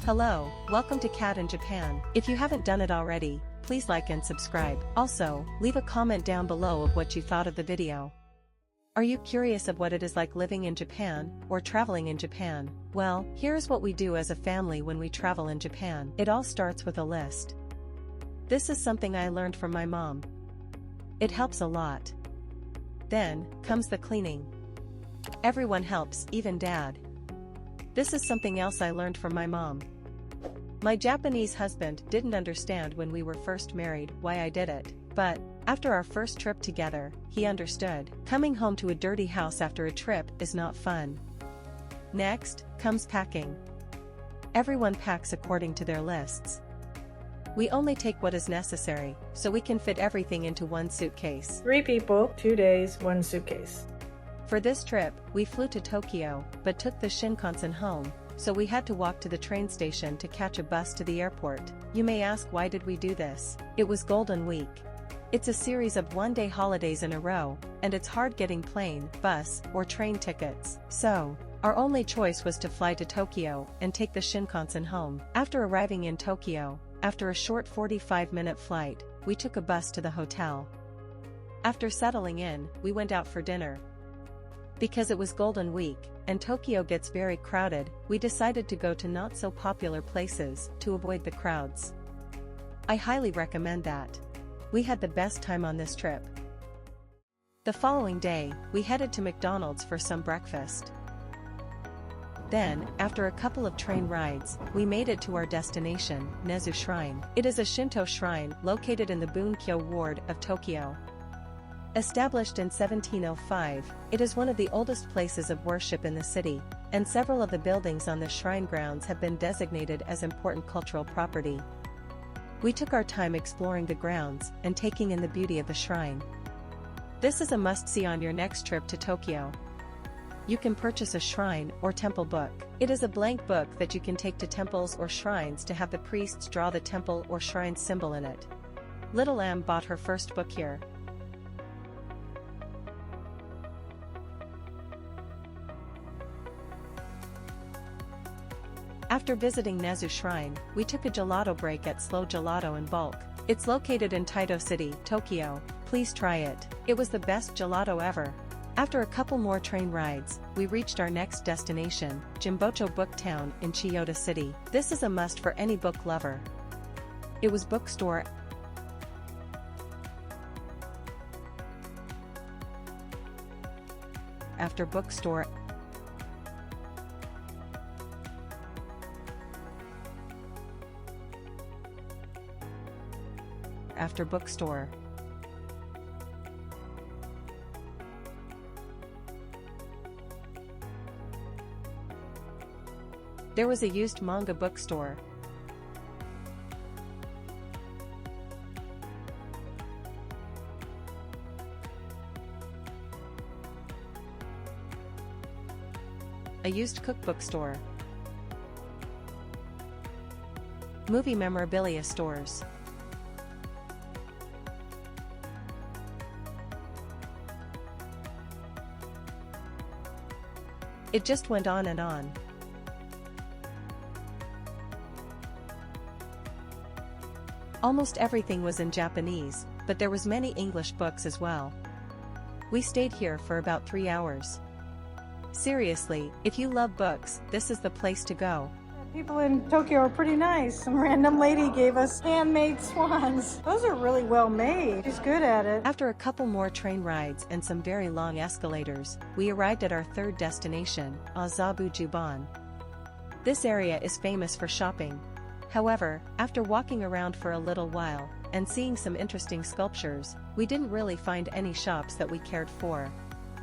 Hello, welcome to Cat in Japan. If you haven't done it already, please like and subscribe. Also, leave a comment down below of what you thought of the video. Are you curious of what it is like living in Japan, or traveling in Japan? Well, here's what we do as a family when we travel in Japan. It all starts with a list. This is something I learned from my mom. It helps a lot. Then, comes the cleaning. Everyone helps, even Dad. This is something else I learned from my mom. My Japanese husband didn't understand when we were first married why I did it, but after our first trip together, he understood. Coming home to a dirty house after a trip is not fun. Next, comes packing. Everyone packs according to their lists. We only take what is necessary, so we can fit everything into one suitcase. 3 people, 2 days, 1 suitcase. For this trip, we flew to Tokyo, but took the Shinkansen home, so we had to walk to the train station to catch a bus to the airport. You may ask, why did we do this? It was Golden Week. It's a series of one-day holidays in a row, and it's hard getting plane, bus, or train tickets. So, our only choice was to fly to Tokyo and take the Shinkansen home. After arriving in Tokyo, after a short 45-minute flight, we took a bus to the hotel. After settling in, we went out for dinner. Because it was Golden Week, and Tokyo gets very crowded, we decided to go to not-so-popular places to avoid the crowds. I highly recommend that. We had the best time on this trip. The following day, we headed to McDonald's for some breakfast. Then, after a couple of train rides, we made it to our destination, Nezu Shrine. It is a Shinto shrine located in the Bunkyo ward of Tokyo. Established in 1705, it is one of the oldest places of worship in the city, and several of the buildings on the shrine grounds have been designated as important cultural property. We took our time exploring the grounds and taking in the beauty of the shrine. This is a must-see on your next trip to Tokyo. You can purchase a shrine or temple book. It is a blank book that you can take to temples or shrines to have the priests draw the temple or shrine symbol in it. Little Am bought her first book here. After visiting Nezu Shrine, we took a gelato break at Slow Gelato in bulk. It's located in Taito City, Tokyo. Please try it. It was the best gelato ever. After a couple more train rides, we reached our next destination, Jimbocho Book Town in Chiyoda City. This is a must for any book lover. It was bookstore after bookstore after bookstore. There was a used manga bookstore. A used cookbook store. Movie memorabilia stores. It just went on and on. Almost everything was in Japanese, but there was many English books as well. We stayed here for about 3 hours. Seriously, if you love books, this is the place to go. People in Tokyo are pretty nice. Some random lady gave us handmade swans. Those are really well made. She's good at it. After a couple more train rides and some very long escalators, we arrived at our third destination, Azabu Juban. This area is famous for shopping. However, after walking around for a little while, and seeing some interesting sculptures, we didn't really find any shops that we cared for.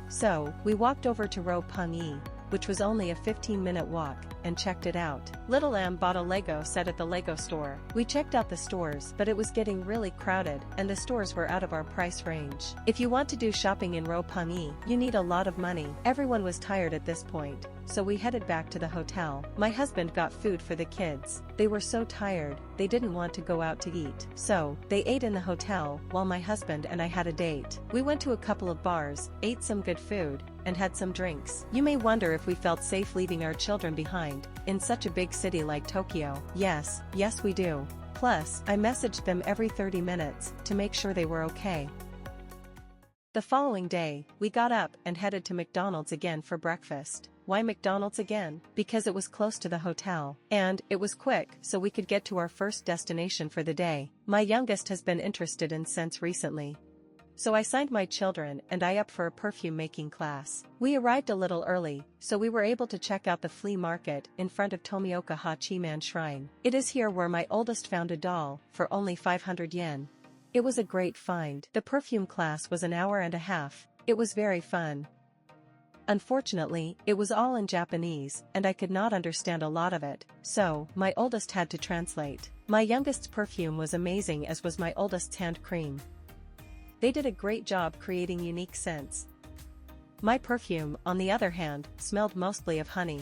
So, we walked over to Roppongi, which was only a 15-minute walk, and checked it out. Little Am bought a Lego set at the Lego store. We checked out the stores, but it was getting really crowded, and the stores were out of our price range. If you want to do shopping in Roppongi, you need a lot of money. Everyone was tired at this point, so we headed back to the hotel. My husband got food for the kids. They were so tired, they didn't want to go out to eat. So, they ate in the hotel, while my husband and I had a date. We went to a couple of bars, ate some good food, and had some drinks. You may wonder if we felt safe leaving our children behind. mind, in such a big city like Tokyo. Yes, we do. Plus, I messaged them every 30 minutes, to make sure they were okay. The following day, we got up and headed to McDonald's again for breakfast. Why McDonald's again? Because it was close to the hotel, and it was quick so we could get to our first destination for the day. My youngest has been interested in scents recently. So I signed my children and I up for a perfume making class. We arrived a little early, so we were able to check out the flea market in front of Tomioka Hachiman Shrine. It is here where my oldest found a doll, for only 500 yen. It was a great find. The perfume class was an hour and a half. It was very fun. Unfortunately, it was all in Japanese, and I could not understand a lot of it, so my oldest had to translate. My youngest's perfume was amazing, as was my oldest's hand cream. They did a great job creating unique scents. My perfume, on the other hand, smelled mostly of honey.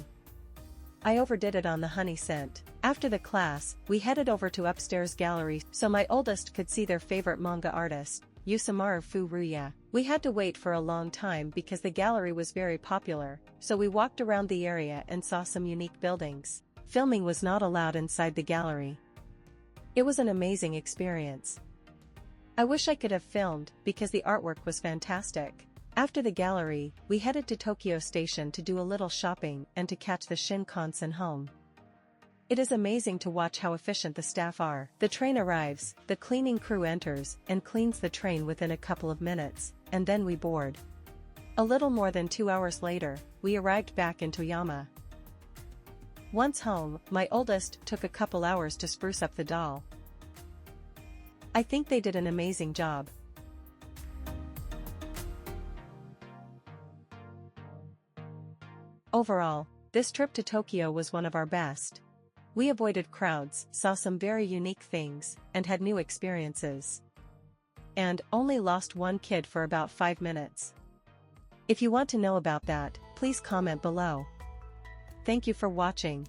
I overdid it on the honey scent. After the class, we headed over to upstairs gallery so my oldest could see their favorite manga artist, Yusumaru Furuya. We had to wait for a long time because the gallery was very popular, so we walked around the area and saw some unique buildings. Filming was not allowed inside the gallery. It was an amazing experience. I wish I could have filmed because the artwork was fantastic. After the gallery, we headed to Tokyo Station to do a little shopping and to catch the Shinkansen home. It is amazing to watch how efficient the staff are. The train arrives, the cleaning crew enters and cleans the train within a couple of minutes, and then we board. A little more than 2 hours later, we arrived back in Toyama. Once home, my oldest took a couple hours to spruce up the doll. I think they did an amazing job. Overall, this trip to Tokyo was one of our best. We avoided crowds, saw some very unique things, and had new experiences. And only lost one kid for about 5 minutes. If you want to know about that, please comment below. Thank you for watching.